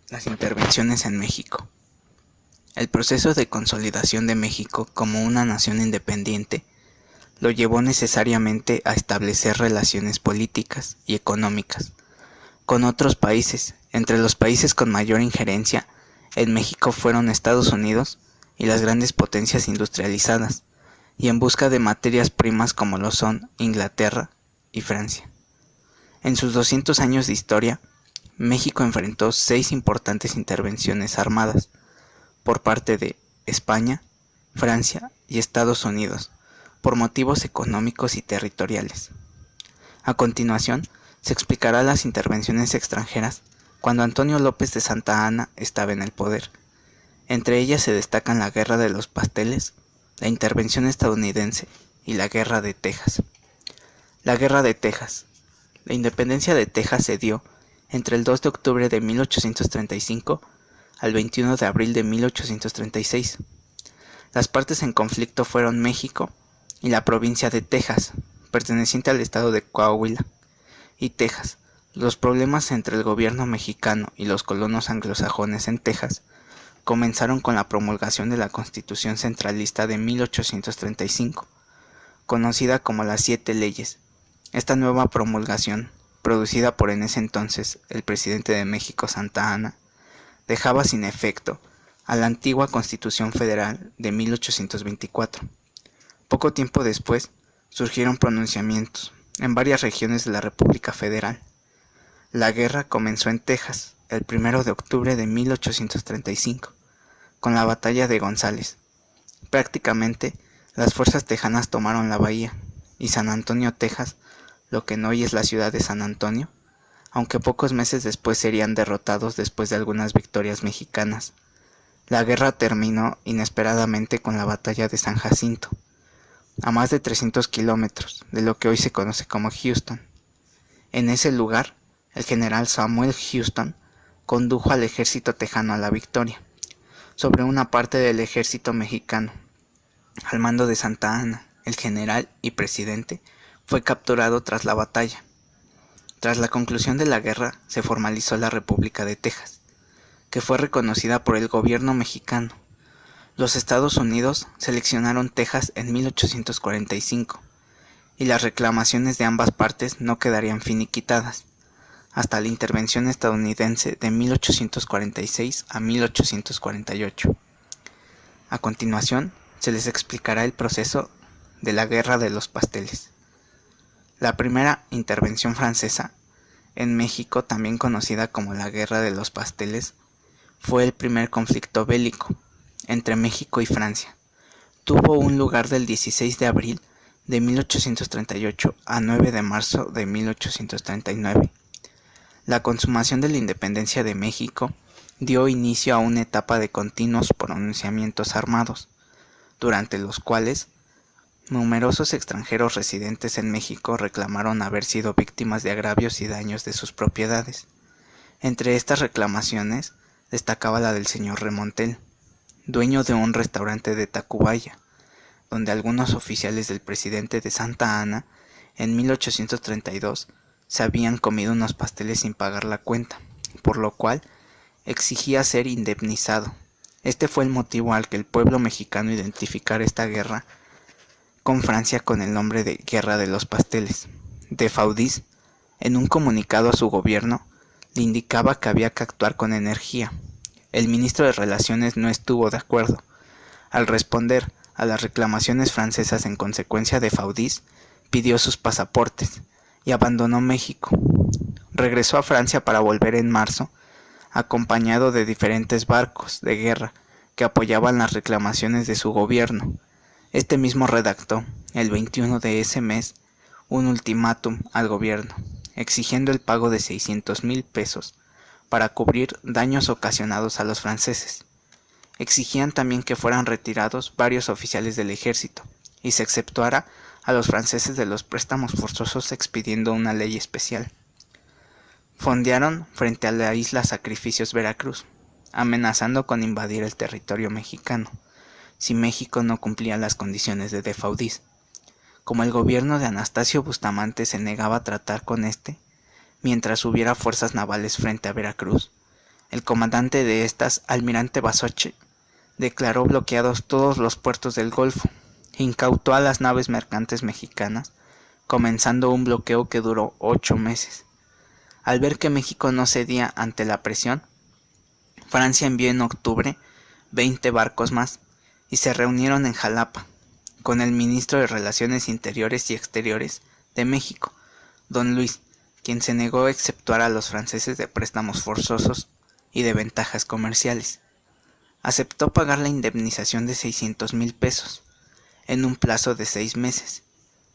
Las intervenciones en México. El proceso de consolidación de México como una nación independiente lo llevó necesariamente a establecer relaciones políticas y económicas con otros países. Entre los países con mayor injerencia en México fueron Estados Unidos y las grandes potencias industrializadas, y en busca de materias primas como lo son Inglaterra y Francia. En sus 200 años de historia, México enfrentó 6 importantes intervenciones armadas por parte de España, Francia y Estados Unidos, por motivos económicos y territoriales. A continuación, se explicará las intervenciones extranjeras cuando Antonio López de Santa Anna estaba en el poder. Entre ellas se destacan la Guerra de los Pasteles, la intervención estadounidense y la Guerra de Texas. La Guerra de Texas. La independencia de Texas se dio entre el 2 de octubre de 1835 al 21 de abril de 1836. Las partes en conflicto fueron México y la provincia de Texas, perteneciente al estado de Coahuila, y Texas. Los problemas entre el gobierno mexicano y los colonos anglosajones en Texas comenzaron con la promulgación de la Constitución Centralista de 1835, conocida como las 7 leyes. Esta nueva promulgación, producida por en ese entonces el presidente de México Santa Anna, dejaba sin efecto a la antigua Constitución Federal de 1824. Poco tiempo después surgieron pronunciamientos en varias regiones de la República Federal. La guerra comenzó en Texas el 1 de octubre de 1835, con la batalla de González. Prácticamente, las fuerzas tejanas tomaron la bahía y San Antonio, Texas, lo que hoy es la ciudad de San Antonio, aunque pocos meses después serían derrotados después de algunas victorias mexicanas. La guerra terminó inesperadamente con la batalla de San Jacinto, a más de 300 kilómetros de lo que hoy se conoce como Houston. En ese lugar, el general Samuel Houston condujo al ejército tejano a la victoria sobre una parte del ejército mexicano. Al mando de Santa Anna, el general y presidente fue capturado tras la batalla. Tras la conclusión de la guerra, se formalizó la República de Texas, que fue reconocida por el gobierno mexicano. Los Estados Unidos seleccionaron Texas en 1845, y las reclamaciones de ambas partes no quedarían finiquitadas hasta la intervención estadounidense de 1846 a 1848. A continuación, se les explicará el proceso de la Guerra de los Pasteles. La primera intervención francesa en México, también conocida como la Guerra de los Pasteles, fue el primer conflicto bélico entre México y Francia. Tuvo un lugar del 16 de abril de 1838 a 9 de marzo de 1839. La consumación de la independencia de México dio inicio a una etapa de continuos pronunciamientos armados, durante los cuales numerosos extranjeros residentes en México reclamaron haber sido víctimas de agravios y daños de sus propiedades. Entre estas reclamaciones destacaba la del señor Remontel, dueño de un restaurante de Tacubaya, donde algunos oficiales del presidente de Santa Anna en 1832 se habían comido unos pasteles sin pagar la cuenta, por lo cual exigía ser indemnizado. Este fue el motivo al que el pueblo mexicano identificara esta guerra con Francia con el nombre de Guerra de los Pasteles. De Faudis, en un comunicado a su gobierno, le indicaba que había que actuar con energía. El ministro de Relaciones no estuvo de acuerdo. Al responder a las reclamaciones francesas en consecuencia, de Faudis pidió sus pasaportes y abandonó México. Regresó a Francia para volver en marzo, acompañado de diferentes barcos de guerra que apoyaban las reclamaciones de su gobierno. Este mismo redactó, el 21 de ese mes, un ultimátum al gobierno, exigiendo el pago de 600,000 pesos para cubrir daños ocasionados a los franceses. Exigían también que fueran retirados varios oficiales del ejército y se exceptuara a los franceses de los préstamos forzosos, expidiendo una ley especial. Fondearon frente a la isla Sacrificios, Veracruz, amenazando con invadir el territorio mexicano si México no cumplía las condiciones de Faudis. Como el gobierno de Anastasio Bustamante se negaba a tratar con mientras hubiera fuerzas navales frente a Veracruz, El comandante de estas, almirante Basoche, declaró bloqueados todos los puertos del Golfo, incautó a las naves mercantes mexicanas, comenzando un bloqueo que duró 8 meses. Al ver que México no cedía ante la presión, Francia envió en octubre 20 barcos más y se reunieron en Jalapa con el ministro de Relaciones Interiores y Exteriores de México, don Luis, quien se negó a exceptuar a los franceses de préstamos forzosos y de ventajas comerciales. Aceptó pagar la indemnización de 600,000 pesos en un plazo de 6 meses.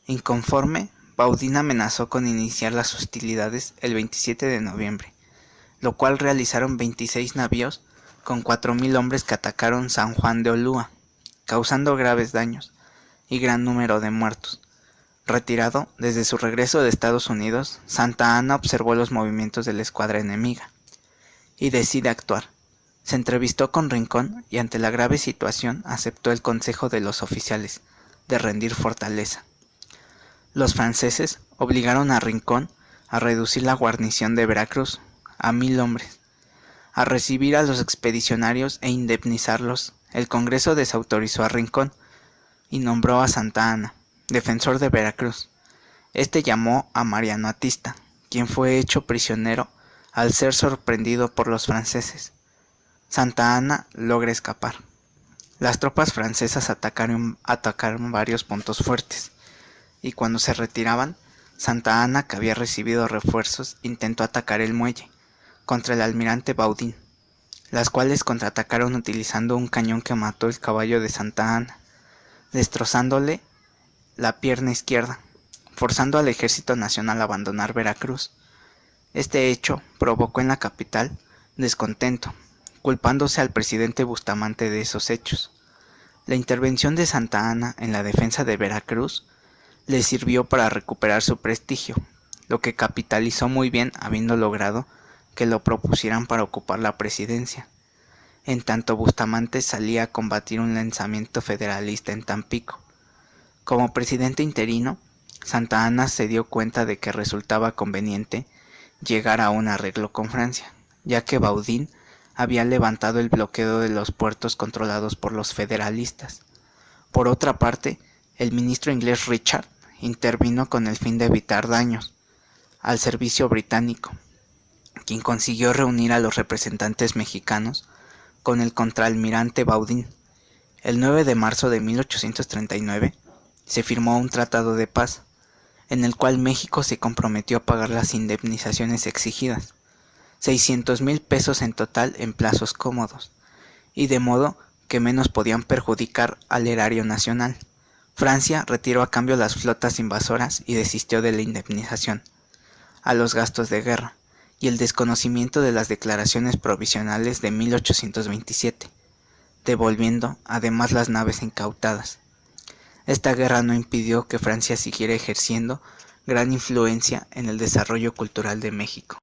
Inconforme, Baudin amenazó con iniciar las hostilidades el 27 de noviembre, lo cual realizaron 26 navíos con 4,000 hombres que atacaron San Juan de Ulúa, causando graves daños y gran número de muertos. Retirado, desde su regreso de Estados Unidos, Santa Anna observó los movimientos de la escuadra enemiga y decide actuar. Se entrevistó con Rincón y ante la grave situación aceptó el consejo de los oficiales de rendir fortaleza. Los franceses obligaron a Rincón a reducir la guarnición de Veracruz a 1,000 hombres, a recibir a los expedicionarios e indemnizarlos. El Congreso desautorizó a Rincón y nombró a Santa Anna defensor de Veracruz. Este llamó a Mariano Atista, quien fue hecho prisionero al ser sorprendido por los franceses. Santa Anna logra escapar. Las tropas francesas atacaron varios puntos fuertes, y cuando se retiraban, Santa Anna, que había recibido refuerzos, intentó atacar el muelle contra el almirante Baudin, las cuales contraatacaron utilizando un cañón que mató el caballo de Santa Anna, destrozándole la pierna izquierda, forzando al ejército nacional a abandonar Veracruz. Este hecho provocó en la capital descontento, culpándose al presidente Bustamante de esos hechos. La intervención de Santa Anna en la defensa de Veracruz le sirvió para recuperar su prestigio, lo que capitalizó muy bien habiendo logrado que lo propusieran para ocupar la presidencia. En tanto Bustamante salía a combatir un lanzamiento federalista en Tampico. Como presidente interino, Santa Anna se dio cuenta de que resultaba conveniente llegar a un arreglo con Francia, ya que Baudin había levantado el bloqueo de los puertos controlados por los federalistas. Por otra parte, el ministro inglés Richard intervino con el fin de evitar daños al servicio británico, quien consiguió reunir a los representantes mexicanos con el contraalmirante Baudin. El 9 de marzo de 1839 se firmó un tratado de paz, en el cual México se comprometió a pagar las indemnizaciones exigidas, 600,000 pesos en total en plazos cómodos, y de modo que menos podían perjudicar al erario nacional. Francia retiró a cambio las flotas invasoras y desistió de la indemnización, a los gastos de guerra, y el desconocimiento de las declaraciones provisionales de 1827, devolviendo además las naves incautadas. Esta guerra no impidió que Francia siguiera ejerciendo gran influencia en el desarrollo cultural de México.